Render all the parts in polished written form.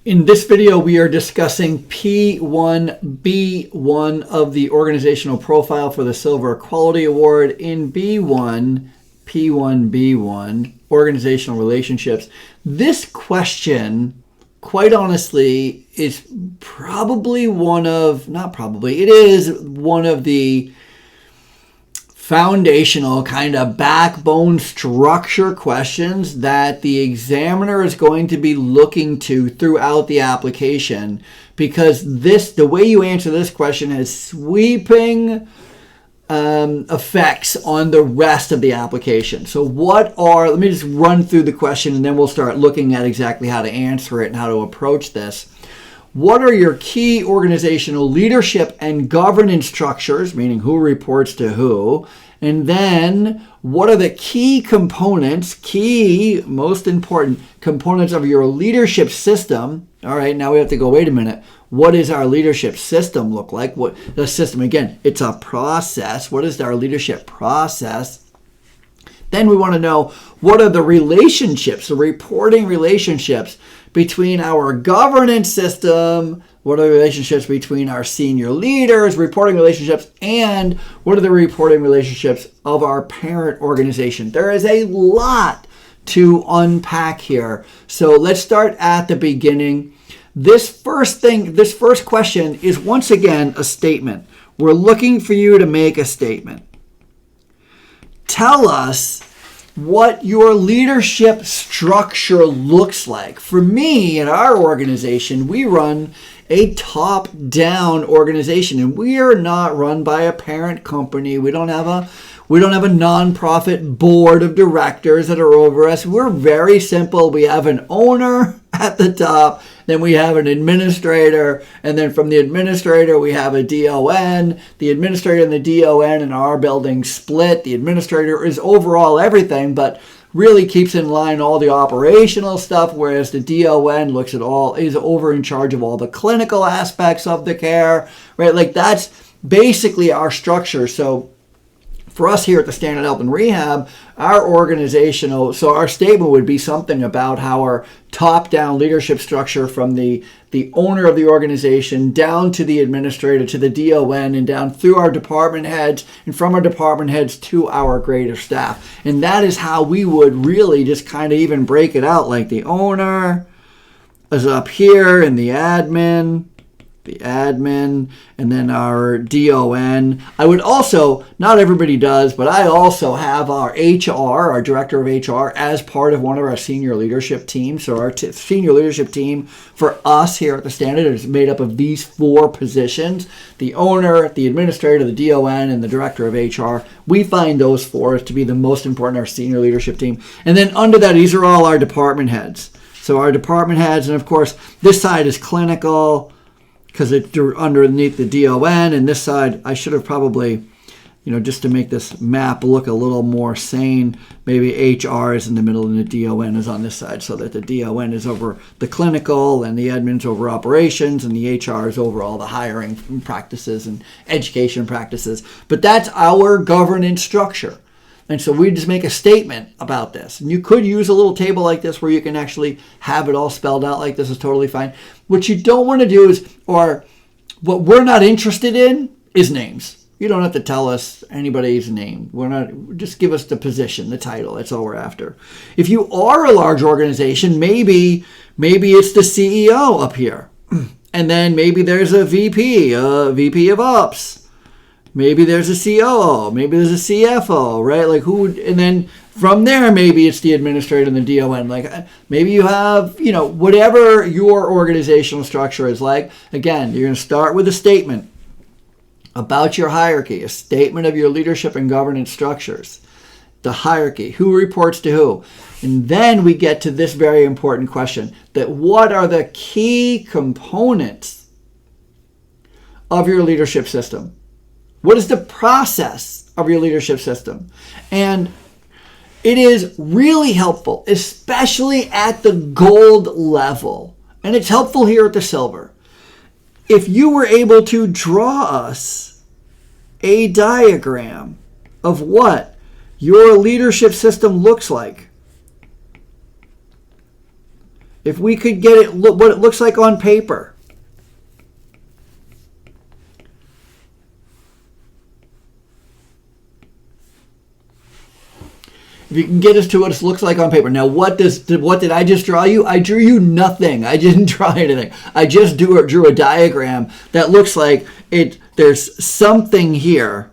In this video, we are discussing P1B1 of the Organizational Profile for the Silver Quality Award. In B1, P1B1, Organizational Relationships. This question, quite honestly, is probably it is one of the foundational kind of backbone structure questions that the examiner is going to be looking to throughout the application, because the way you answer this question has sweeping effects on the rest of the application. So let me just run through the question and then we'll start looking at exactly how to answer it and how to approach this. What are your key organizational leadership and governance structures, meaning who reports to who? And then what are the most important components of your leadership system? All right, now we have to go, wait a minute. What does our leadership system look like? The system, again, it's a process. What is our leadership process? Then we want to know, what are the relationships, the reporting relationships between our governance system? What are the relationships between our senior leaders, reporting relationships, and what are the reporting relationships of our parent organization? There is a lot to unpack here. So let's start at the beginning. This first question is once again a statement. We're looking for you to make a statement. Tell us what your leadership structure looks like. For me, in our organization, we run a top-down organization, and we are not run by a parent company. We don't have a nonprofit board of directors that are over us. We're very simple. We have an owner at the top, then we have an administrator, and then from the administrator we have a DON. The administrator and the DON in our building split. The administrator is overall everything, but really keeps in line all the operational stuff, whereas the DON is over in charge of all the clinical aspects of the care, right? Like, that's basically our structure. So for us here at the Standard Health and Rehab, our statement would be something about how our top-down leadership structure, from the owner of the organization down to the administrator to the DON and down through our department heads, and from our department heads to our greater staff. And that is how we would really just kind of even break it out, like the owner is up here and the admin, and then our DON. I would also, not everybody does, but I also have our HR, our director of HR, as part of one of our senior leadership teams. So our senior leadership team for us here at the Standard is made up of these four positions: the owner, the administrator, the DON, and the director of HR. We find those four to be the most important, our senior leadership team. And then under that, these are all our department heads. So our department heads, and of course, this side is clinical, because it's underneath the DON, and this side, I should have probably, just to make this map look a little more sane, maybe HR is in the middle and the DON is on this side, so that the DON is over the clinical and the admin's over operations, and the HR is over all the hiring practices and education practices. But that's our governance structure. And so we just make a statement about this. And you could use a little table like this where you can actually have it all spelled out like this. Is totally fine. What you don't want to do is, or what we're not interested in, is names. You don't have to tell us anybody's name. Just give us the position, the title. That's all we're after. If you are a large organization, maybe it's the CEO up here. And then maybe there's a VP of Ops. Maybe there's a COO, maybe there's a CFO, right? And then from there, maybe it's the administrator and the DON. Maybe you have, whatever your organizational structure is like. Again, you're going to start with a statement about your hierarchy, a statement of your leadership and governance structures, the hierarchy, who reports to who. And then we get to this very important question, that what are the key components of your leadership system? What is the process of your leadership system? And it is really helpful, especially at the gold level. And it's helpful here at the silver. If you were able to draw us a diagram of what your leadership system looks like, If we could get it, what it looks like on paper. If you can get us to what it looks like on paper. Now, what did I just draw you? I drew you nothing. I didn't draw anything. I just drew a diagram that looks like there's something here.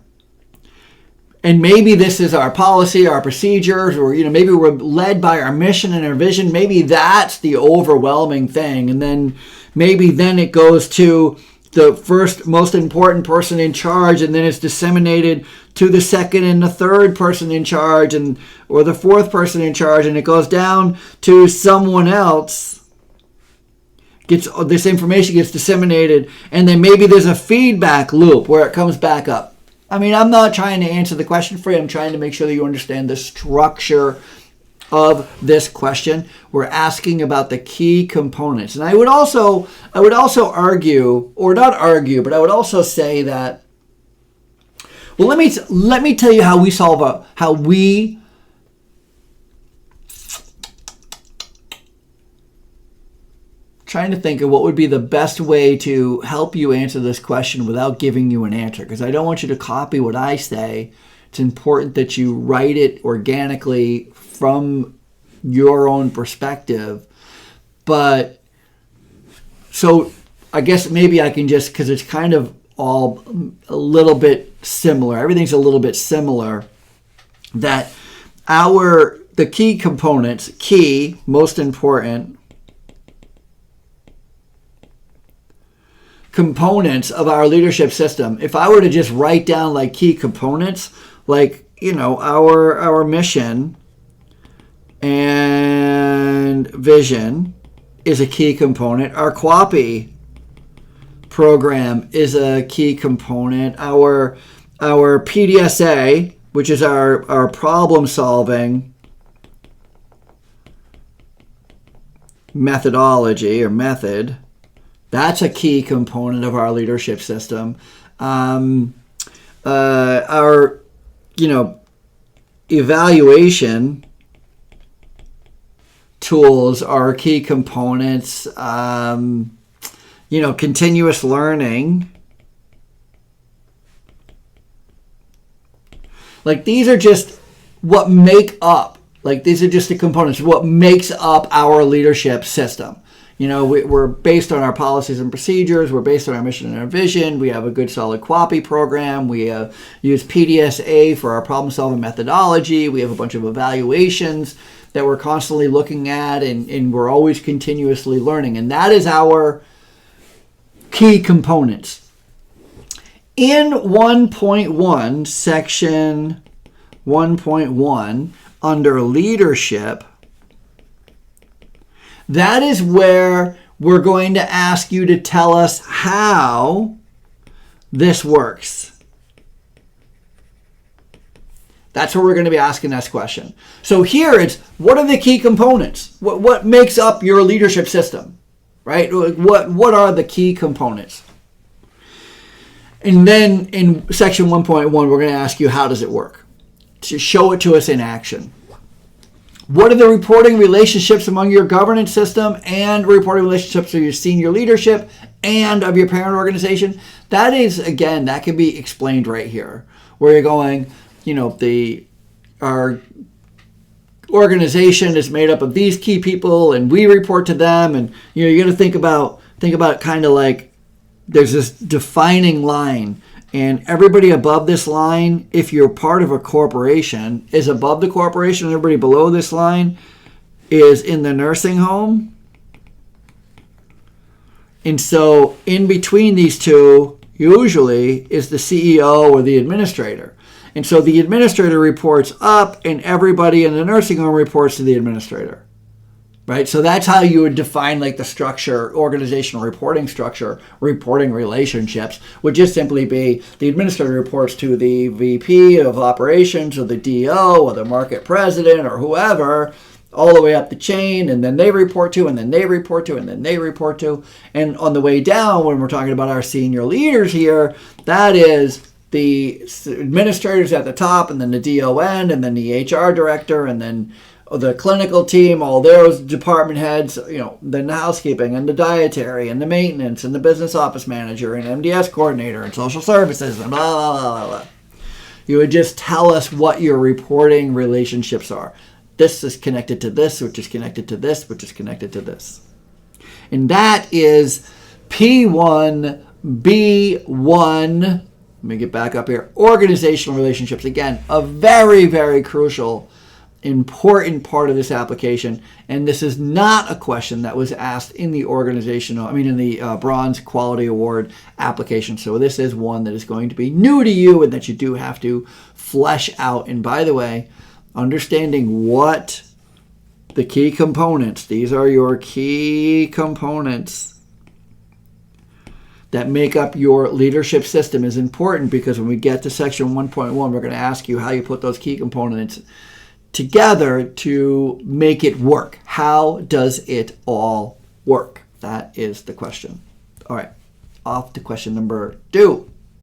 And maybe this is our policy, our procedures, or maybe we're led by our mission and our vision. Maybe that's the overwhelming thing. And then maybe it goes to the first most important person in charge, and then it's disseminated to the second and the third person in charge, or the fourth person in charge, and it goes down to someone else. This information gets disseminated, and then maybe there's a feedback loop where it comes back up. I mean, I'm not trying to answer the question for you. I'm trying to make sure that you understand the structure of this question. We're asking about the key components. And I would also argue, or not argue, but I would also say that, well, let me tell you how we trying to think of what would be the best way to help you answer this question without giving you an answer, because I don't want you to copy what I say. It's important that you write it organically from your own perspective. But so I guess maybe I can just, because it's kind of all a little bit similar. Everything's a little bit similar. That the key components, most important components of our leadership system. If I were to just write down like key components, like, our mission and vision is a key component. Our QAPI program is a key component. Our PDSA, which is our problem solving methodology or method, that's a key component of our leadership system. Our evaluation tools are key components. Continuous learning. Like, these are just what make up. Like, these are just the components. What makes up our leadership system. We're based on our policies and procedures. We're based on our mission and our vision. We have a good, solid QAPI program. We use PDSA for our problem-solving methodology. We have a bunch of evaluations that we're constantly looking at, and we're always continuously learning. And that is our key components. In 1.1, section 1.1, under leadership, that is where we're going to ask you to tell us how this works. That's where we're going to be asking this question. So here it's, what are the key components? What makes up your leadership system, right? What are the key components? And then in section 1.1, we're going to ask you, how does it work? To show it to us in action. What are the reporting relationships among your governance system and reporting relationships of your senior leadership and of your parent organization? That is, again, that can be explained right here, where you're going, our organization is made up of these key people and we report to them, and you got to think about kind of like there's this defining line. And everybody above this line, if you're part of a corporation, is above the corporation. Everybody below this line is in the nursing home. And so in between these two, usually, is the CEO or the administrator. And so the administrator reports up, and everybody in the nursing home reports to the administrator. Right? So that's how you would define like the structure, organizational reporting structure, reporting relationships would just simply be the administrator reports to the VP of operations or the DO or the market president or whoever, all the way up the chain, and then they report to, and then they report to, and then they report to. And on the way down, when we're talking about our senior leaders here, that is the administrators at the top, and then the DON, and then the HR director, and then the clinical team, all those department heads, then the housekeeping and the dietary and the maintenance and the business office manager and MDS coordinator and social services and blah, blah, blah, blah, blah. You would just tell us what your reporting relationships are. This is connected to this, which is connected to this, which is connected to this. And that is P1B1. Let me get back up here. Organizational relationships. Again, a very, very crucial, important part of this application. And this is not a question that was asked in the in the Bronze Quality Award application. So this is one that is going to be new to you and that you do have to flesh out. And by the way, understanding what the key components, these are your key components that make up your leadership system, is important, because when we get to section 1.1, we're going to ask you how you put those key components together to make it work. How does it all work? That is the question. All right, off to question number 2.